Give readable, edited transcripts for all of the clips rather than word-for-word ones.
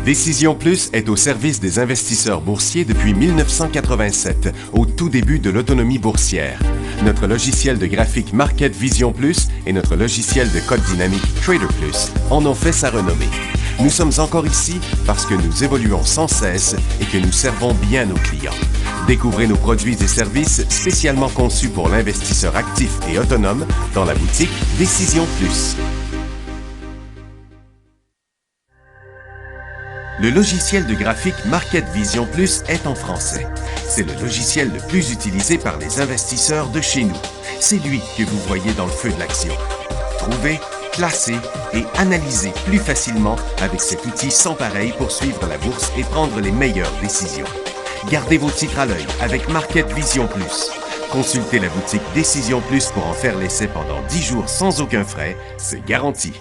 Décision Plus est au service des investisseurs boursiers depuis 1987, au tout début de l'autonomie boursière. Notre logiciel de graphique Market Vision Plus et notre logiciel de code dynamique Trader Plus en ont fait sa renommée. Nous sommes encore ici parce que nous évoluons sans cesse et que nous servons bien nos clients. Découvrez nos produits et services spécialement conçus pour l'investisseur actif et autonome dans la boutique Décision Plus. Le logiciel de graphique Market Vision Plus est en français. C'est le logiciel le plus utilisé par les investisseurs de chez nous. C'est lui que vous voyez dans le feu de l'action. Trouvez, classez et analysez plus facilement avec cet outil sans pareil pour suivre la bourse et prendre les meilleures décisions. Gardez vos titres à l'œil avec Market Vision Plus. Consultez la boutique Décision Plus pour en faire l'essai pendant 10 jours sans aucun frais, c'est garanti.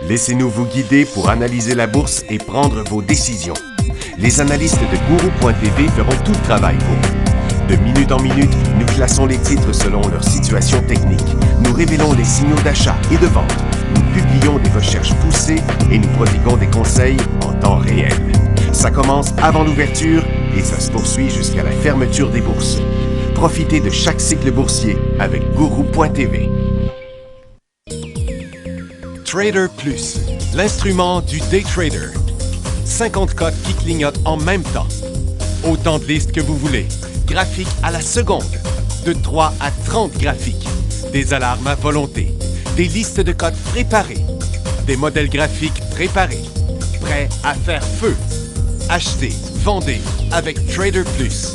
Laissez-nous vous guider pour analyser la bourse et prendre vos décisions. Les analystes de Guru.tv feront tout le travail pour vous. De minute en minute, nous classons les titres selon leur situation technique. Nous révélons les signaux d'achat et de vente. Nous publions des recherches poussées et nous prodiguons des conseils en temps réel. Ça commence avant l'ouverture et ça se poursuit jusqu'à la fermeture des bourses. Profitez de chaque cycle boursier avec Guru.tv. Trader Plus, l'instrument du day trader. 50 cotes qui clignotent en même temps. Autant de listes que vous voulez. Graphiques à la seconde. De 3 à 30 graphiques. Des alarmes à volonté. Des listes de cotes préparées. Des modèles graphiques préparés. Prêts à faire feu. Achetez, vendez avec Trader Plus.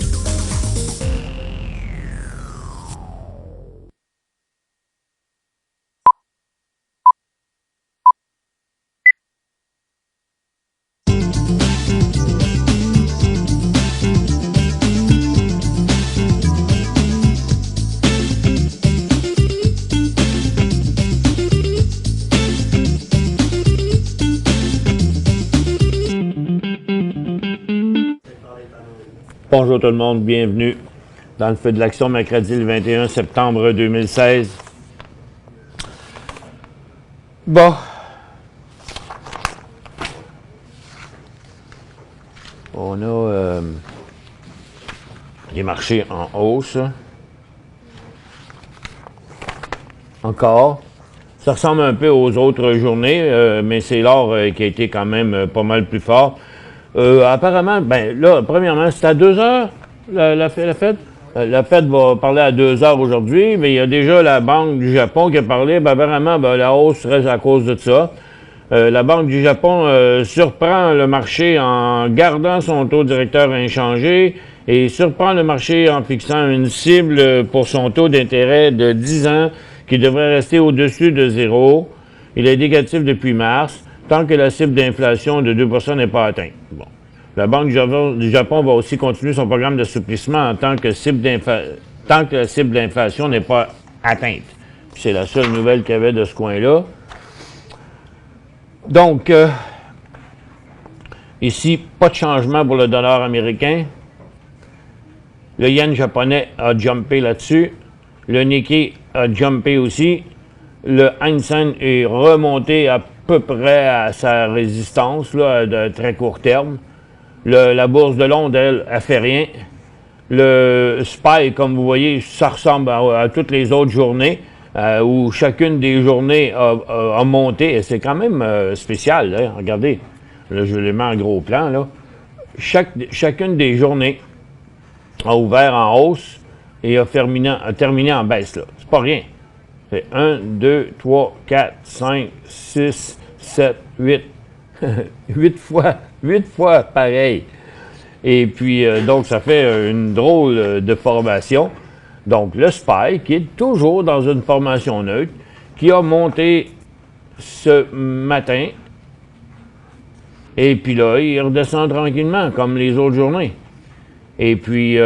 Bonjour tout le monde, bienvenue dans le feu de l'action mercredi le 21 septembre 2016. Bon. On a les marchés en hausse. Encore. Ça ressemble un peu aux autres journées, mais c'est l'or qui a été quand même pas mal plus fort. Apparemment, ben là, premièrement, c'est à 2 heures, la Fed. La Fed va parler à 2 heures aujourd'hui, mais il y a déjà la Banque du Japon qui a parlé. Ben, apparemment, ben, la hausse reste à cause de ça. La Banque du Japon surprend le marché en gardant son taux directeur inchangé et surprend le marché en fixant une cible pour son taux d'intérêt de 10 ans qui devrait rester au-dessus de 0. Il est négatif depuis mars. Tant que la cible d'inflation de 2 % n'est pas atteinte. Bon. La Banque du Japon va aussi continuer son programme d'assouplissement en tant que la cible d'inflation n'est pas atteinte. C'est la seule nouvelle qu'il y avait de ce coin-là. Donc, ici, pas de changement pour le dollar américain. Le yen japonais a jumpé là-dessus. Le Nikkei a jumpé aussi. Le Hang Seng est remonté à peu près à sa résistance, là, de très court terme. La bourse de Londres, elle fait rien. Le SPY, comme vous voyez, ça ressemble à toutes les autres journées, où chacune des journées a monté. Et c'est quand même spécial, là. Regardez, là, je les mets en gros plan, là. Chacune des journées a ouvert en hausse et a terminé en baisse, là. C'est pas rien. C'est 1, 2, 3, 4, 5, 6, 7, 8. 8 fois pareil. Et puis, donc, ça fait une drôle de formation. Donc, le SPY, qui est toujours dans une formation neutre, qui a monté ce matin. Et puis là, il redescend tranquillement, comme les autres journées. Et puis,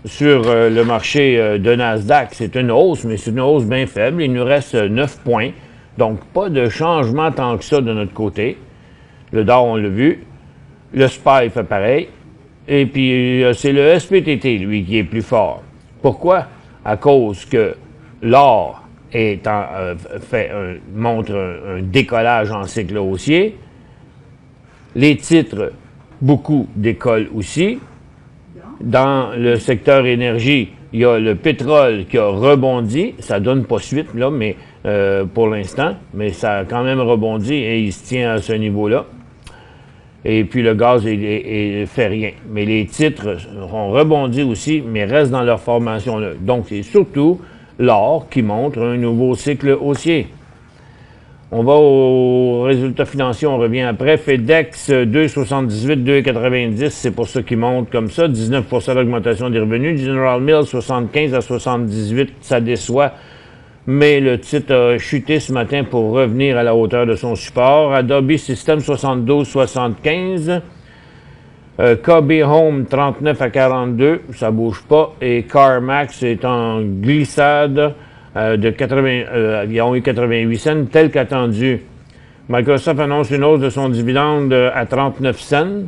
sur le marché de Nasdaq, c'est une hausse, mais c'est une hausse bien faible. Il nous reste 9 points. Donc, pas de changement tant que ça de notre côté. Le Dow, on l'a vu. Le SPY fait pareil. Et puis, c'est le SPTT, lui, qui est plus fort. Pourquoi? À cause que l'or montre un décollage en cycle haussier. Les titres, beaucoup décollent aussi. Dans le secteur énergie, il y a le pétrole qui a rebondi. Ça ne donne pas suite, là, mais pour l'instant, mais ça a quand même rebondi et il se tient à ce niveau-là. Et puis le gaz fait rien. Mais les titres ont rebondi aussi, mais restent dans leur formation là. Donc, c'est surtout l'or qui montre un nouveau cycle haussier. On va aux résultats financiers, on revient après. FedEx, 2,78, 2,90, c'est pour ça qu'il monte comme ça. 19 d'augmentation des revenus. General Mills, 75 à 78, ça déçoit. Mais le titre a chuté ce matin pour revenir à la hauteur de son support. Adobe Systems, 72,75. KB Home, 39 à 42, ça bouge pas. Et CarMax est en glissade de 80, ils ont eu 88 cents, tel qu'attendu. Microsoft annonce une hausse de son dividende à 39 cents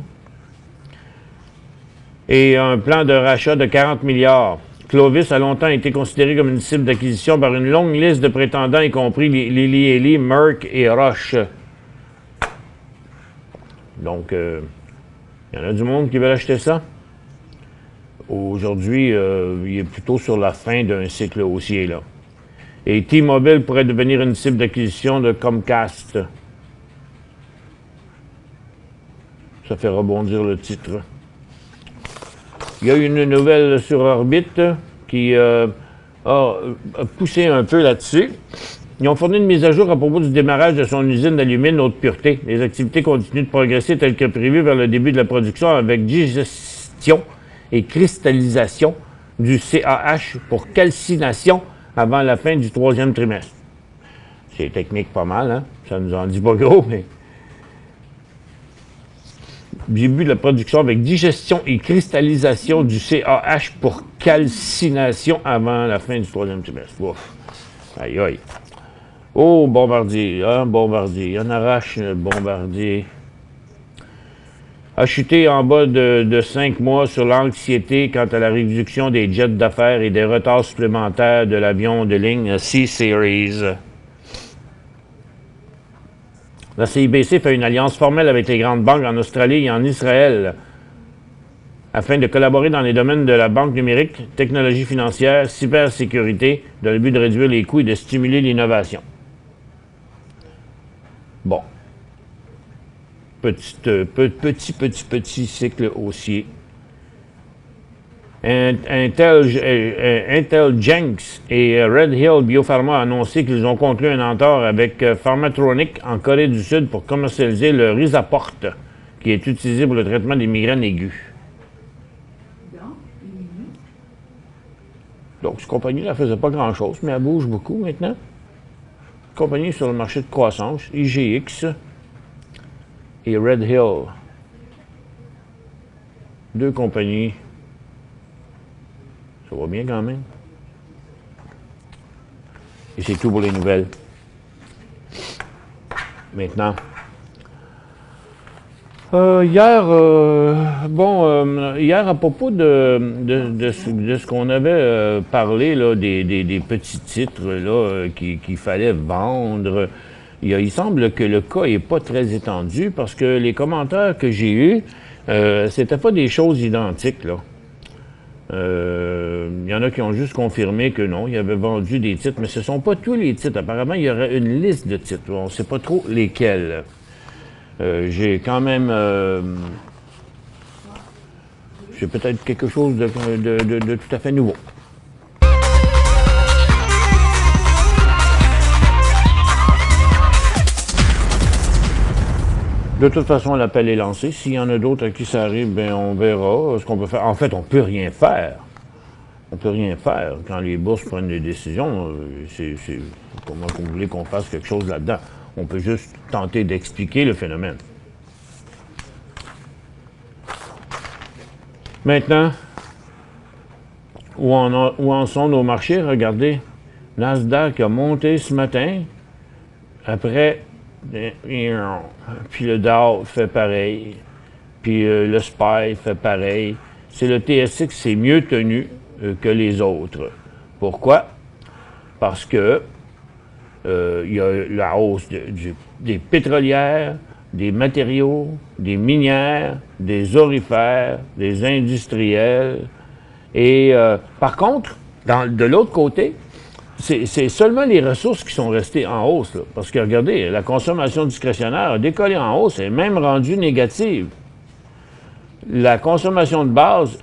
et un plan de rachat de 40 milliards. Clovis a longtemps été considéré comme une cible d'acquisition par une longue liste de prétendants, y compris Lilly Eli, Merck et Roche. Donc, il y en a du monde qui veut acheter ça. Aujourd'hui, il est plutôt sur la fin d'un cycle haussier, là. Et T-Mobile pourrait devenir une cible d'acquisition de Comcast. Ça fait rebondir le titre. Il y a une nouvelle sur Orbit qui a poussé un peu là-dessus. Ils ont fourni une mise à jour à propos du démarrage de son usine d'alumine haute pureté. Les activités continuent de progresser telles que prévues vers le début de la production avec digestion et cristallisation du CAH pour calcination avant la fin du 3e trimestre. C'est technique pas mal, hein? Ça nous en dit pas gros, mais... Début de la production avec digestion et cristallisation du CAH pour calcination avant la fin du 3e trimestre. Ouf. Aïe, aïe. Oh, Bombardier. Hein, Bombardier. Il y en arrache, Bombardier. A chuté en bas de 5 mois sur l'anxiété quant à la réduction des jets d'affaires et des retards supplémentaires de l'avion de ligne C-Series. La CIBC fait une alliance formelle avec les grandes banques en Australie et en Israël afin de collaborer dans les domaines de la banque numérique, technologie financière, cybersécurité, dans le but de réduire les coûts et de stimuler l'innovation. Bon. Petit cycle haussier. Intel Jenks et Red Hill Biopharma ont annoncé qu'ils ont conclu un entente avec Pharmatronic en Corée du Sud pour commercialiser le Risaport, qui est utilisé pour le traitement des migraines aiguës. Donc, cette compagnie-là ne faisait pas grand-chose, mais elle bouge beaucoup maintenant. Compagnie sur le marché de croissance, IGX et Red Hill. Deux compagnies. Ça va bien quand même. Et c'est tout pour les nouvelles. Maintenant. Hier, à propos de ce qu'on avait parlé, là, des petits titres là, qu'il fallait vendre, il semble que le cas n'est pas très étendu parce que les commentaires que j'ai eus, c'était pas des choses identiques, là. Il y en a qui ont juste confirmé que non, ils avaient vendu des titres, mais ce ne sont pas tous les titres. Apparemment, il y aurait une liste de titres. On ne sait pas trop lesquels. J'ai quand même... j'ai peut-être quelque chose de tout à fait nouveau. De toute façon, l'appel est lancé. S'il y en a d'autres à qui ça arrive, bien, on verra ce qu'on peut faire. En fait, on ne peut rien faire. On ne peut rien faire. Quand les bourses prennent des décisions, comment vous voulez qu'on fasse quelque chose là-dedans? On peut juste tenter d'expliquer le phénomène. Maintenant, où en sont nos marchés? Regardez, Nasdaq a monté ce matin, après... Puis le Dow fait pareil. Puis le SPY fait pareil. C'est le TSX, c'est mieux tenu que les autres. Pourquoi? Parce que il y a la hausse des pétrolières, des matériaux, des minières, des aurifères, des industriels. Et par contre, de l'autre côté, c'est seulement les ressources qui sont restées en hausse. Là, parce que regardez, la consommation discrétionnaire a décollé en hausse et même rendue négative. La consommation de base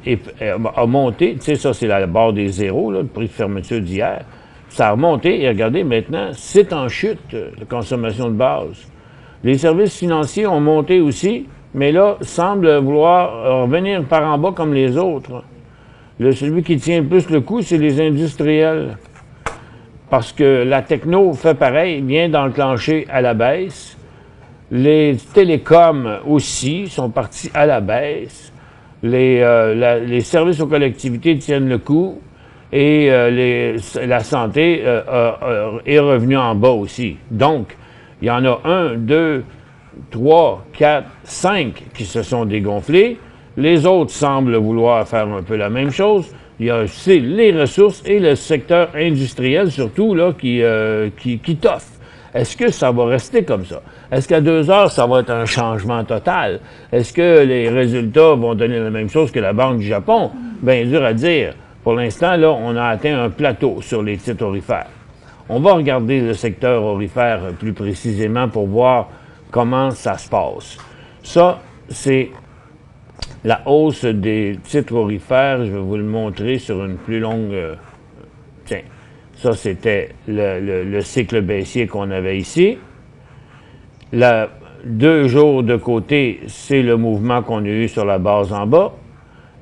a monté, tu sais, ça c'est la barre des zéros, là, le prix de fermeture d'hier. Ça a remonté et regardez, maintenant, c'est en chute, la consommation de base. Les services financiers ont monté aussi, mais là, semblent vouloir revenir par en bas comme les autres. Celui qui tient le plus le coup, c'est les industriels. Parce que la techno fait pareil, vient d'enclencher à la baisse. Les télécoms aussi sont partis à la baisse. Les services aux collectivités tiennent le coup. Et la santé est revenue en bas aussi. Donc, il y en a 1, 2, 3, 4, 5 qui se sont dégonflés. Les autres semblent vouloir faire un peu la même chose. Il y a aussi les ressources et le secteur industriel, surtout, là, qui toffe. Est-ce que ça va rester comme ça? Est-ce qu'à 2 heures, ça va être un changement total? Est-ce que les résultats vont donner la même chose que la Banque du Japon? Bien dur à dire. Pour l'instant, là, on a atteint un plateau sur les titres aurifères. On va regarder le secteur aurifère plus précisément pour voir comment ça se passe. Ça, c'est la hausse des titres aurifères. Je vais vous le montrer sur une plus longue... tiens, ça, c'était le cycle baissier qu'on avait ici. 2 jours de côté, c'est le mouvement qu'on a eu sur la base en bas.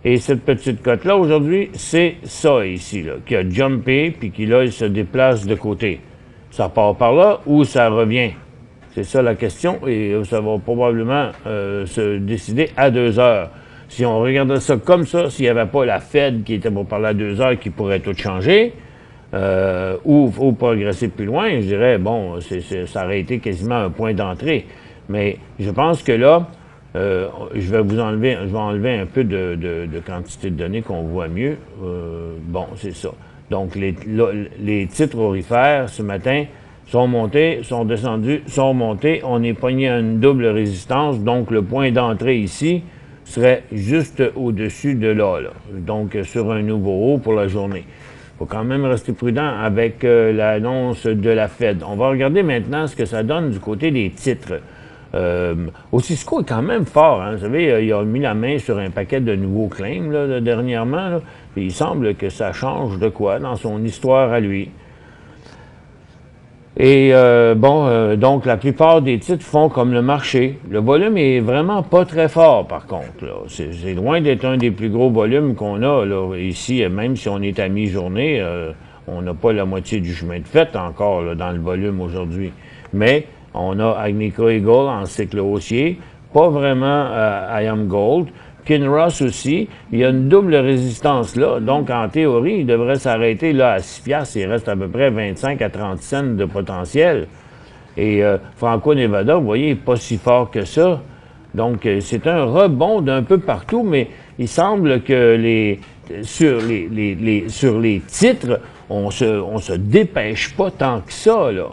Et cette petite cote-là, aujourd'hui, c'est ça ici, là, qui a jumpé, puis qui, là, il se déplace de côté. Ça part par là ou ça revient? C'est ça la question, et ça va probablement se décider à 2 heures. Si on regardait ça comme ça, s'il n'y avait pas la Fed qui était pour parler à 2 heures, qui pourrait tout changer, ou progresser plus loin, je dirais, bon, ça aurait été quasiment un point d'entrée. Mais je pense que là, je vais enlever un peu de quantité de données qu'on voit mieux. Bon, c'est ça. Donc, les titres aurifères, ce matin, sont montés, sont descendus, sont montés. On est pogné à une double résistance. Donc, le point d'entrée ici serait juste au-dessus de là. Donc, sur un nouveau haut pour la journée. Il faut quand même rester prudent avec l'annonce de la Fed. On va regarder maintenant ce que ça donne du côté des titres. Cisco est quand même fort, hein. Vous savez, il a mis la main sur un paquet de nouveaux claims là, dernièrement, là, et il semble que ça change de quoi dans son histoire à lui. Et donc la plupart des titres font comme le marché. Le volume est vraiment pas très fort par contre. C'est loin d'être un des plus gros volumes qu'on a là, ici, même si on est à mi-journée, on n'a pas la moitié du chemin de fait encore là, dans le volume aujourd'hui. Mais on a Agnico Eagle en cycle haussier, pas vraiment IAM Gold. Kinross aussi, il y a une double résistance là, donc en théorie, il devrait s'arrêter là à 6 piastres, il reste à peu près 25 à 30 cents de potentiel. Et Franco-Nevada, vous voyez, il n'est pas si fort que ça. Donc c'est un rebond d'un peu partout, mais il semble que sur les titres, on se dépêche pas tant que ça, là.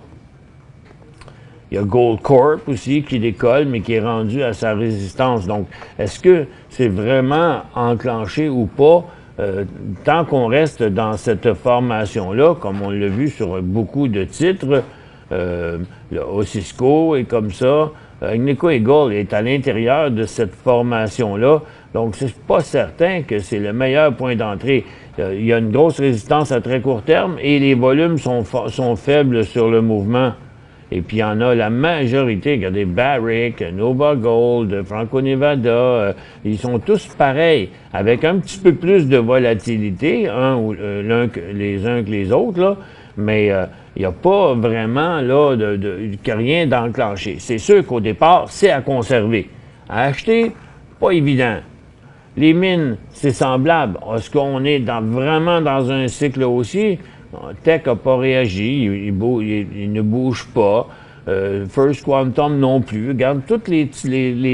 Il y a Goldcorp aussi qui décolle, mais qui est rendu à sa résistance. Donc, est-ce que c'est vraiment enclenché ou pas? Tant qu'on reste dans cette formation-là, comme on l'a vu sur beaucoup de titres, le Cisco est comme ça. Agnico Eagle est à l'intérieur de cette formation-là. Donc, c'est pas certain que c'est le meilleur point d'entrée. Il y a une grosse résistance à très court terme et les volumes sont faibles sur le mouvement. Et puis, il y en a la majorité. Regardez, Barrick, Nova Gold, Franco-Nevada, ils sont tous pareils, avec un petit peu plus de volatilité, les uns que les autres, là, mais il n'y a pas vraiment là, rien d'enclenché. C'est sûr qu'au départ, c'est à conserver. À acheter, pas évident. Les mines, c'est semblable. Est-ce qu'on est vraiment dans un cycle haussier? Tech n'a pas réagi, il ne bouge pas. First Quantum non plus. Regarde, tous les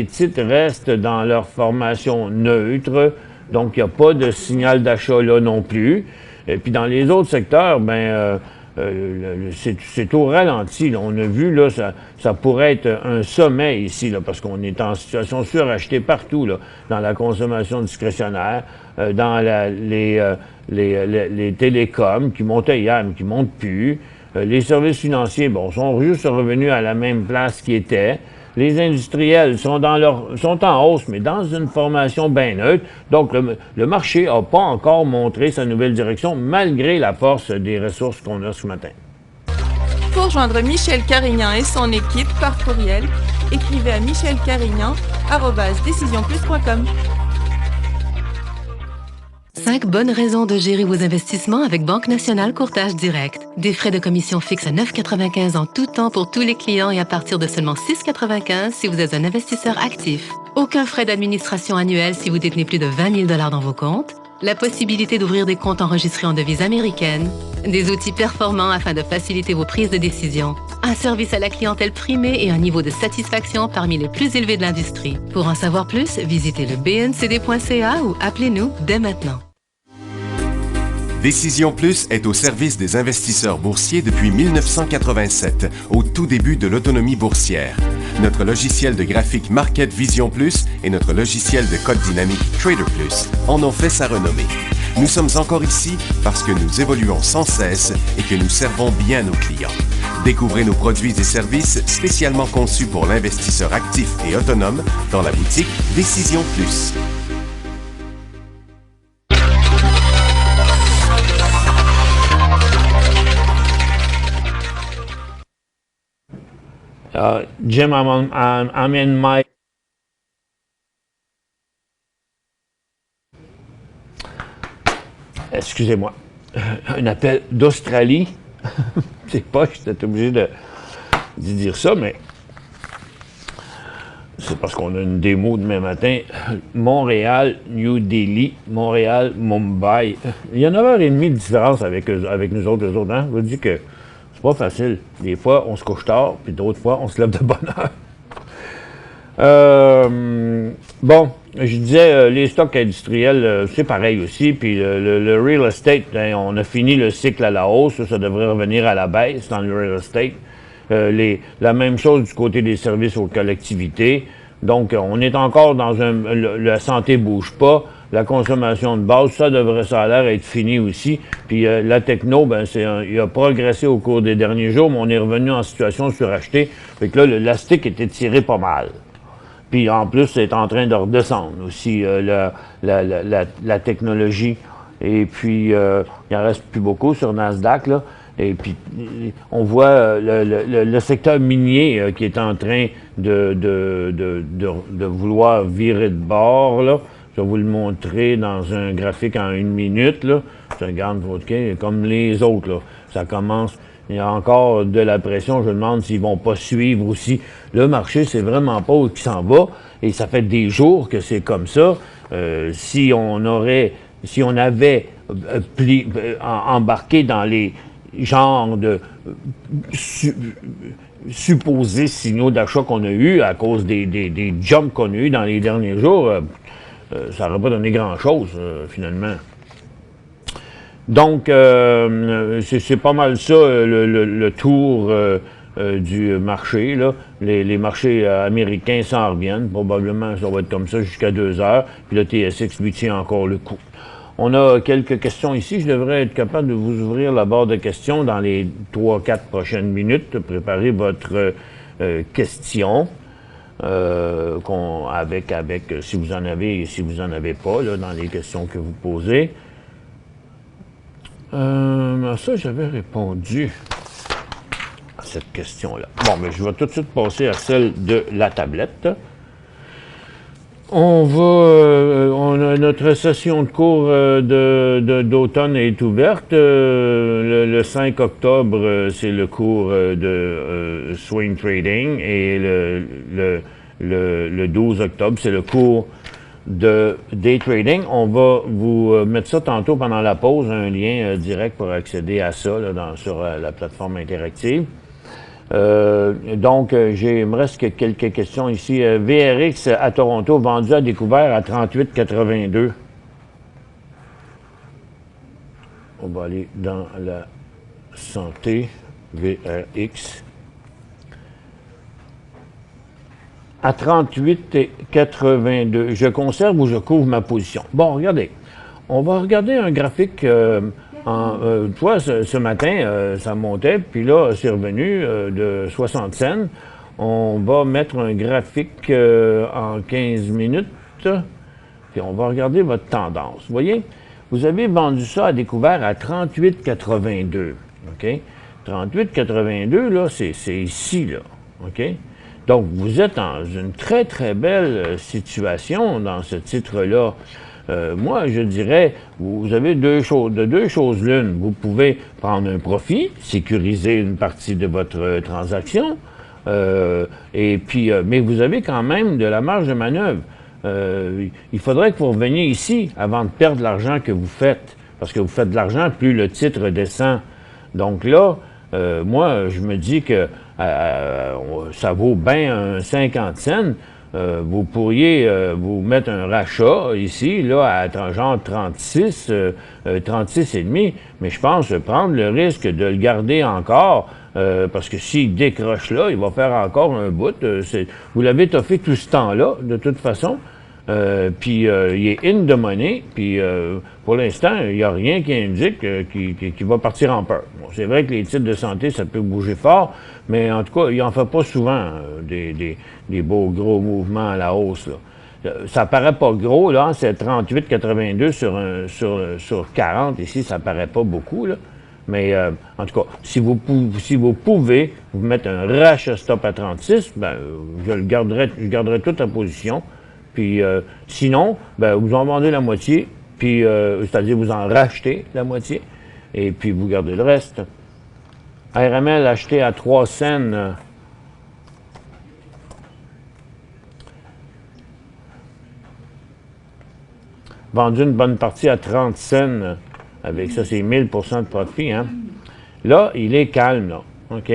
titres restent dans leur formation neutre, donc il n'y a pas de signal d'achat là non plus. Et puis dans les autres secteurs, c'est au ralenti. Là. On a vu, là, ça pourrait être un sommet ici, là, parce qu'on est en situation surachetée partout, là, dans la consommation discrétionnaire, dans les télécoms qui montaient hier, mais qui ne montent plus. Les services financiers, bon, sont juste revenus à la même place qu'ils étaient. Les industriels sont en hausse, mais dans une formation bien neutre. Donc, le marché n'a pas encore montré sa nouvelle direction, malgré la force des ressources qu'on a ce matin. Pour joindre Michel Carignan et son équipe par courriel, écrivez à michelcarignan@decisionplus.com. 5 bonnes raisons de gérer vos investissements avec Banque Nationale Courtage Direct. Des frais de commission fixes à 9,95 en tout temps pour tous les clients et à partir de seulement 6,95 si vous êtes un investisseur actif. Aucun frais d'administration annuel si vous détenez plus de 20 000 $ dans vos comptes. La possibilité d'ouvrir des comptes enregistrés en devise américaine. Des outils performants afin de faciliter vos prises de décision. Un service à la clientèle primé et un niveau de satisfaction parmi les plus élevés de l'industrie. Pour en savoir plus, visitez le bncd.ca ou appelez-nous dès maintenant. Décision Plus est au service des investisseurs boursiers depuis 1987, au tout début de l'autonomie boursière. Notre logiciel de graphique Market Vision Plus et notre logiciel de code dynamique Trader Plus en ont fait sa renommée. Nous sommes encore ici parce que nous évoluons sans cesse et que nous servons bien nos clients. Découvrez nos produits et services spécialement conçus pour l'investisseur actif et autonome dans la boutique Décision Plus. Jim, I'm in my... Excusez-moi. Un appel d'Australie. C'est pas que j'étais obligé de dire ça, mais c'est parce qu'on a une démo demain matin. Montréal, New Delhi, Montréal, Mumbai. Il y a 9h30 de différence avec nous autres, hein? Je vous dis que c'est pas facile. Des fois, on se couche tard, puis d'autres fois, on se lève de bonne heure. Bon, je disais, les stocks industriels, c'est pareil aussi. Puis le real estate, hein, on a fini le cycle à la hausse. Ça devrait revenir à la baisse dans le real estate. La même chose du côté des services aux collectivités. Donc, on est encore dans la santé bouge pas. La consommation de base, ça a l'air être fini aussi. Puis la techno, il a progressé au cours des derniers jours, mais on est revenu en situation surachetée. Fait que là, l'élastique était tiré pas mal. Puis en plus, c'est en train de redescendre aussi, la technologie. Et puis, il en reste plus beaucoup sur Nasdaq, là. Et puis, on voit le secteur minier qui est en train de vouloir virer de bord, là. Je vais vous le montrer dans un graphique en 1 minute, là. Je regarde votre cas, comme les autres, là. Ça commence, il y a encore de la pression. Je me demande s'ils vont pas suivre aussi. Le marché, c'est vraiment pas où il s'en va. Et ça fait des jours que c'est comme ça. Si on avait embarqué dans les genres de supposés signaux d'achat qu'on a eu à cause des jumps qu'on a eu dans les derniers jours, ça n'aurait pas donné grand-chose, finalement. Donc, c'est pas mal ça, le tour du marché, là. Les marchés américains s'en reviennent. Probablement, ça va être comme ça jusqu'à 2 heures. Puis le TSX lui tient encore le coup. On a quelques questions ici. Je devrais être capable de vous ouvrir la barre de questions dans les 3-4 prochaines minutes. Préparez votre question. Avec si vous en avez et si vous en avez pas, là, dans les questions que vous posez. Ça, j'avais répondu à cette question-là. Bon, mais je vais tout de suite passer à celle de la tablette. On a notre session de cours d'automne est ouverte. Le 5 octobre, c'est le cours de swing trading et le 12 octobre, c'est le cours de day trading. On va vous mettre ça tantôt pendant la pause, un lien direct pour accéder à ça là, sur la plateforme interactive. Donc, il me reste quelques questions ici. VRX à Toronto, vendu à découvert à 38,82. On va aller dans la Santé, VRX, à 38,82. Je conserve ou je couvre ma position? Bon, regardez. On va regarder un graphique. Tu vois, ce matin, ça montait, puis là, c'est revenu de 60 cents. On va mettre un graphique en 15 minutes, puis on va regarder votre tendance. Vous voyez, vous avez vendu ça à découvert à 38,82. OK? 38,82, là, c'est ici, là. OK? Donc, vous êtes dans une très, très belle situation dans ce titre-là. Moi, je dirais, vous avez deux choses l'une. Vous pouvez prendre un profit, sécuriser une partie de votre transaction, et puis, mais vous avez quand même de la marge de manœuvre. Il faudrait que vous reveniez ici avant de perdre l'argent que vous faites, parce que vous faites de l'argent, plus le titre descend. Donc là, moi, je me dis que ça vaut bien un 50 cents. Vous pourriez vous mettre un rachat ici, là, à genre 36, 36 et demi, mais je pense prendre le risque de le garder encore, parce que s'il décroche là, il va faire encore un bout. Vous l'avez toffé tout ce temps-là, de toute façon. Puis il est in de money, puis pour l'instant, il n'y a rien qui indique qu'il va partir en peur. Bon, c'est vrai que les titres de santé, ça peut bouger fort, mais en tout cas, il n'en fait pas souvent des beaux gros mouvements à la hausse, là. Ça paraît pas gros, là, c'est 38,82 sur 40, ici, ça paraît pas beaucoup, là. Mais en tout cas, si vous pouvez vous mettre un rachat stop à 36, ben, je garderai toute la position. Puis sinon, ben, vous en vendez la moitié, puis c'est-à-dire vous en rachetez la moitié, et puis vous gardez le reste. RML acheté à 3 cents. Vendu une bonne partie à 30 cents. Avec ça, c'est 1000% de profit, hein. Là, il est calme, là. OK?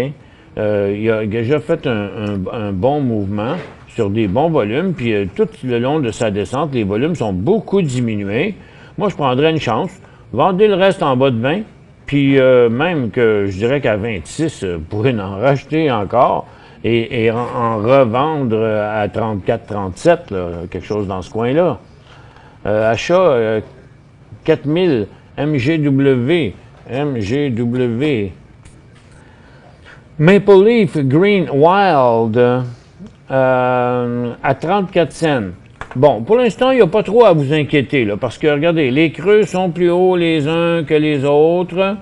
Il a déjà fait un bon mouvement sur des bons volumes, puis tout le long de sa descente, les volumes sont beaucoup diminués. Moi, je prendrais une chance. Vendez le reste en bas de 20, puis même que je dirais qu'à 26, vous pourrez en racheter encore et en revendre à 34, 37, là, quelque chose dans ce coin-là. Achat 4000 MGW. Maple Leaf Green Wild à 34 cents. Bon, pour l'instant, il n'y a pas trop à vous inquiéter, là, parce que, regardez, les creux sont plus hauts les uns que les autres.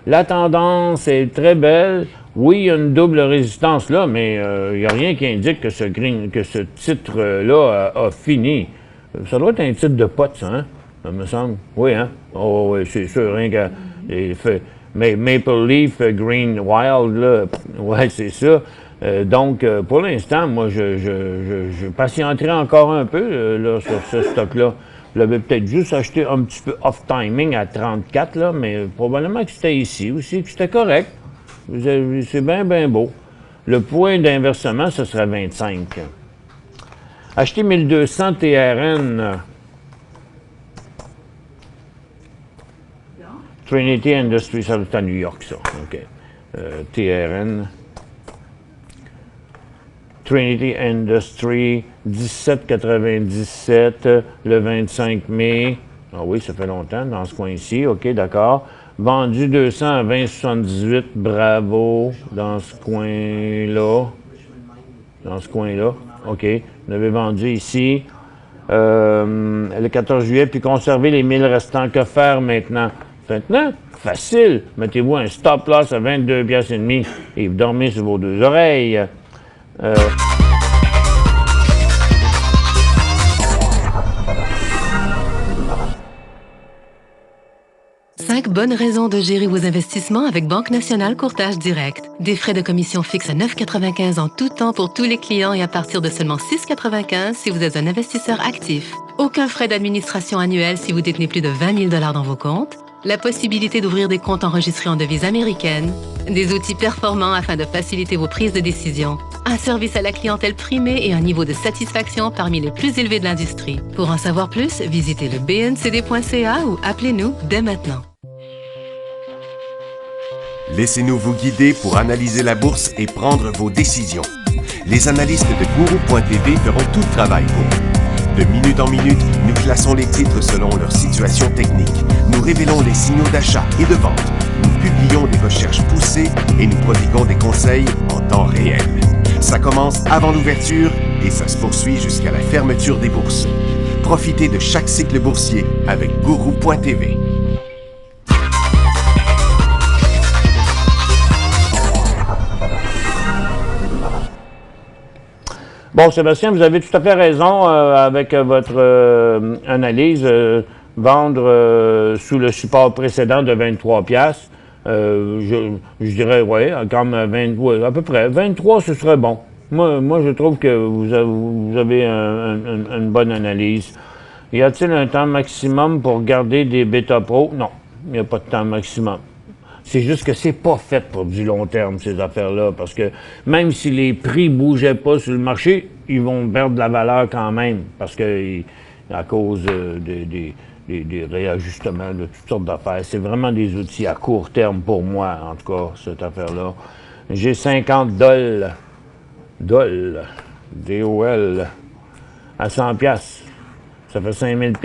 La tendance est très belle. Oui, il y a une double résistance là, mais il n'y a rien qui indique que ce titre-là a fini. Ça doit être un titre de pote, ça, hein? Ça me semble. Oui, hein? Oh, oui, c'est sûr, rien qu'à... Mais Maple Leaf Green Wild, là, ouais, c'est ça. Donc, pour l'instant, moi, je patienterai encore un peu là, sur ce stock-là. Vous l'avez peut-être juste acheté un petit peu off-timing à 34, là, mais probablement que c'était ici aussi, que c'était correct. C'est bien, bien beau. Le point d'inversement, ce serait 25. Acheter 1200 TRN. Trinity Industries, ça c'est à New York, ça. OK. TRN. Trinity Industries, 17,97 le 25 mai. Ah oui, ça fait longtemps dans ce coin-ci. OK, d'accord. Vendu 200 à 20,78. Bravo. Dans ce coin-là. Dans ce coin-là. OK. Vous l'avez vendu ici. Le 14 juillet, puis conserver les 1000 restants. Que faire maintenant? Maintenant, facile. Mettez-vous un stop loss à 22 piastres et demi et vous dormez sur vos deux oreilles. 5 bonnes raisons de gérer vos investissements avec Banque Nationale Courtage Direct. Des frais de commission fixes à 9,95 en tout temps pour tous les clients et à partir de seulement 6,95 si vous êtes un investisseur actif. Aucun frais d'administration annuel si vous détenez plus de 20 000 $ dans vos comptes. La possibilité d'ouvrir des comptes enregistrés en devise américaine. Des outils performants afin de faciliter vos prises de décision. Un service à la clientèle primé et un niveau de satisfaction parmi les plus élevés de l'industrie. Pour en savoir plus, visitez le bncd.ca ou appelez-nous dès maintenant. Laissez-nous vous guider pour analyser la bourse et prendre vos décisions. Les analystes de Guru.tv feront tout le travail pour vous. De minute en minute, nous classons les titres selon leur situation technique. Nous révélons les signaux d'achat et de vente. Nous publions des recherches poussées et nous prodiguons des conseils en temps réel. Ça commence avant l'ouverture et ça se poursuit jusqu'à la fermeture des bourses. Profitez de chaque cycle boursier avec Guru.tv. Bon, Sébastien, vous avez tout à fait raison avec votre analyse. Vendre sous le support précédent de 23 $, je dirais, oui, comme 23, à peu près. 23, ce serait bon. Moi, je trouve que vous avez une bonne analyse. Y a-t-il un temps maximum pour garder des Beta Pro? Non, il n'y a pas de temps maximum. C'est juste que c'est pas fait pour du long terme, ces affaires-là, parce que même si les prix bougeaient pas sur le marché, ils vont perdre de la valeur quand même, parce que à cause des réajustements de toutes sortes d'affaires. C'est vraiment des outils à court terme pour moi, en tout cas, cette affaire-là. J'ai 50 $, DOL, à 100 $. Ça fait 5000 $.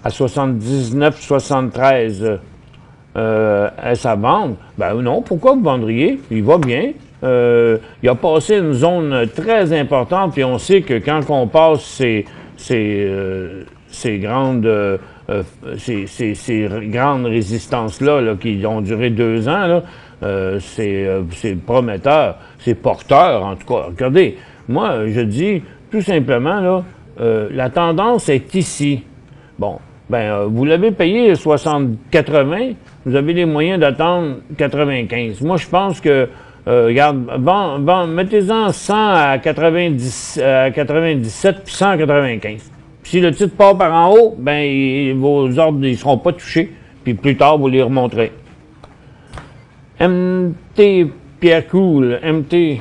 À 79,73 est-ce à vendre? Ben non, pourquoi vous vendriez? Il va bien. Il a passé une zone très importante, puis on sait que quand on passe ces grandes résistances-là là, qui ont duré 2 ans, là, c'est prometteur, c'est porteur en tout cas. Regardez, moi je dis tout simplement, là, la tendance est ici. Bon, vous l'avez payé 80, vous avez les moyens d'attendre 95. Moi, je pense que, regarde, mettez-en 100 à 97 puis 195. Si le titre part par en haut, vos ordres ne seront pas touchés, puis plus tard, vous les remonterez. MT Pierre Cool, MT.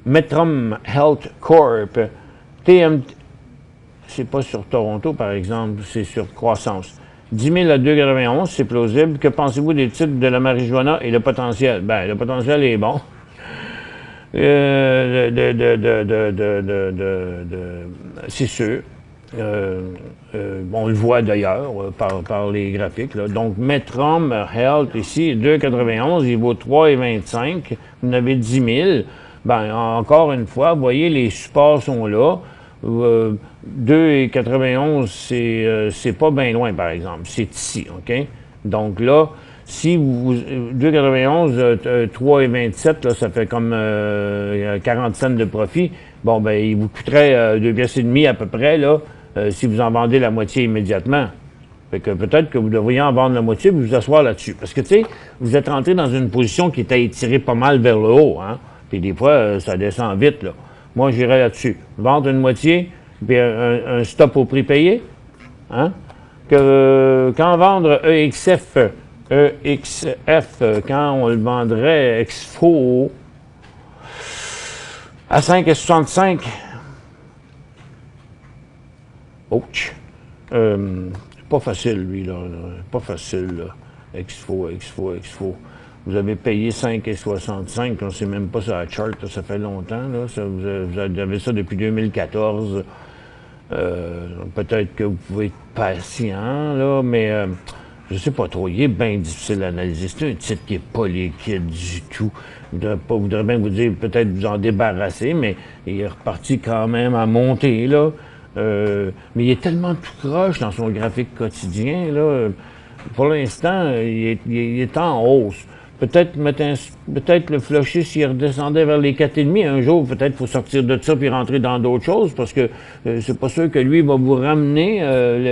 Metrum Health Corp. TMT. C'est pas sur Toronto, par exemple, c'est sur croissance. 10 000 à 2,91, c'est plausible. Que pensez-vous des titres de la marijuana et le potentiel? Le potentiel est bon. C'est sûr. On le voit d'ailleurs par les graphiques. Là. Donc, Metrum Health ici, 2,91, il vaut 3,25. Vous en avez 10 000. Encore une fois, vous voyez, les supports sont là. 2,91, c'est pas bien loin, par exemple. C'est ici, OK? Donc là, si vous... 2,91, 3,27, là, ça fait comme 40 cents de profit. Il vous coûterait 2,5 pièces à peu près, là, si vous en vendez la moitié immédiatement. Fait que peut-être que vous devriez en vendre la moitié et vous asseoir là-dessus. Parce que, tu sais, vous êtes rentré dans une position qui était étirée pas mal vers le haut, hein? Puis des fois, ça descend vite, là. Moi, j'irais là-dessus. Vendre une moitié, puis un stop au prix payé. Hein? Quand vendre EXF, quand on le vendrait Exfo à 5,65. Ouch! Pas facile, lui, là. Pas facile, là. Exfo. Vous avez payé 5,65, on ne sait même pas sur la chart, là, ça fait longtemps. Là, vous avez ça depuis 2014. Peut-être que vous pouvez être patient, là, mais je ne sais pas trop. Il est bien difficile à analyser. C'est un titre qui n'est pas liquide du tout. Je voudrais bien vous dire, peut-être vous en débarrasser, mais il est reparti quand même à monter, là. Mais il est tellement tout croche dans son graphique quotidien, là. Pour l'instant, il est en hausse. Peut-être le flusher, s'il redescendait vers les 4,5, un jour, peut-être qu'il faut sortir de ça puis rentrer dans d'autres choses, parce que c'est pas sûr que lui va vous ramener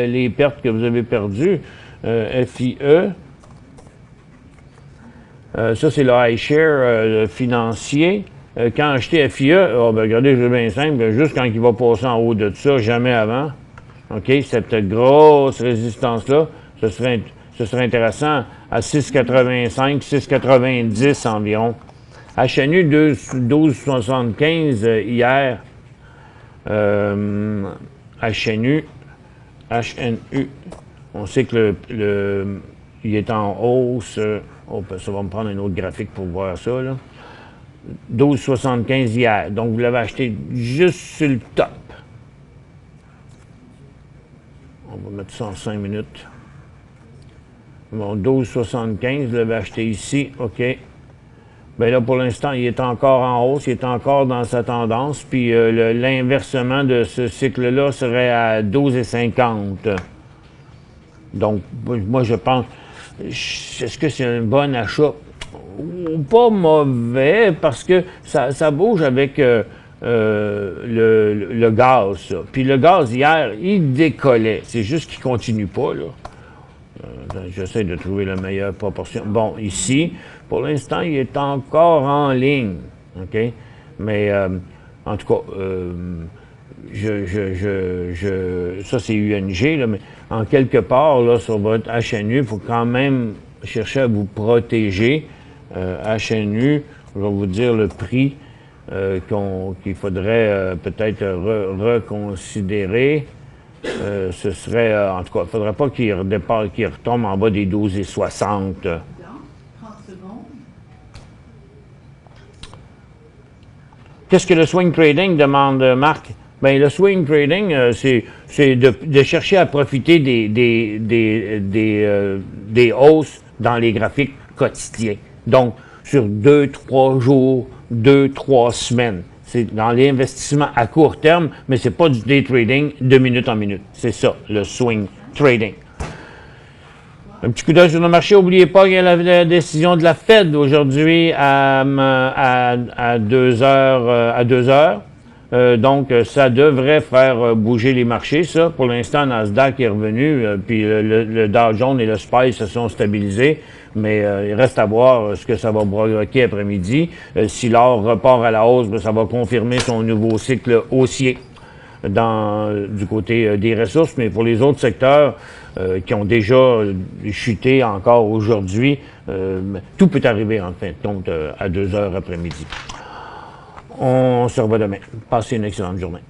les pertes que vous avez perdues. FIE. Ça, c'est le iShare financier. Quand acheter FIE, regardez, c'est bien simple, juste quand il va passer en haut de ça, jamais avant. OK? Cette grosse résistance-là, ce serait intéressant à 6,85, 6,90 environ. HNU 12,75 hier. HNU On sait que il est en hausse. Ça va me prendre un autre graphique pour voir ça, là. 12,75 hier. Donc, vous l'avez acheté juste sur le top. On va mettre ça en 5 minutes. Bon, 12,75, vous l'avez acheté ici. OK. Bien là, pour l'instant, il est encore en hausse. Il est encore dans sa tendance. Puis, l'inversement de ce cycle-là serait à 12,50. Donc, moi, je pense... Est-ce que c'est un bon achat? Pas mauvais, parce que ça bouge avec le gaz. Ça. Puis le gaz, hier, il décollait. C'est juste qu'il ne continue pas, là. J'essaie de trouver la meilleure proportion. Bon, ici, pour l'instant, il est encore en ligne. OK? Mais, en tout cas, ça, c'est UNG, là, mais en quelque part, là, sur votre HNU, il faut quand même chercher à vous protéger. HNU, je vais vous dire le prix qu'il faudrait peut-être reconsidérer. Ce serait, en tout cas, il ne faudrait pas qu'il retombe en bas des 12,60. 30 secondes. Qu'est-ce que le swing trading demande, Marc? Bien, le swing trading, c'est de chercher à profiter des hausses dans les graphiques quotidiens. Donc, sur 2-3 jours, 2-3 semaines. C'est dans l'investissement à court terme, mais c'est pas du day trading de minute en minute. C'est ça, le swing trading. Un petit coup d'œil sur le marché. N'oubliez pas qu'il y a la décision de la Fed aujourd'hui à 2 heures. Donc, ça devrait faire bouger les marchés, ça. Pour l'instant, Nasdaq est revenu, puis le Dow Jones et le SPY se sont stabilisés. Mais il reste à voir ce que ça va provoquer après-midi. Si l'or repart à la hausse, bien, ça va confirmer son nouveau cycle haussier du côté des ressources. Mais pour les autres secteurs qui ont déjà chuté encore aujourd'hui, tout peut arriver en fin de compte à 2 heures après-midi. On se revoit demain. Passez une excellente journée.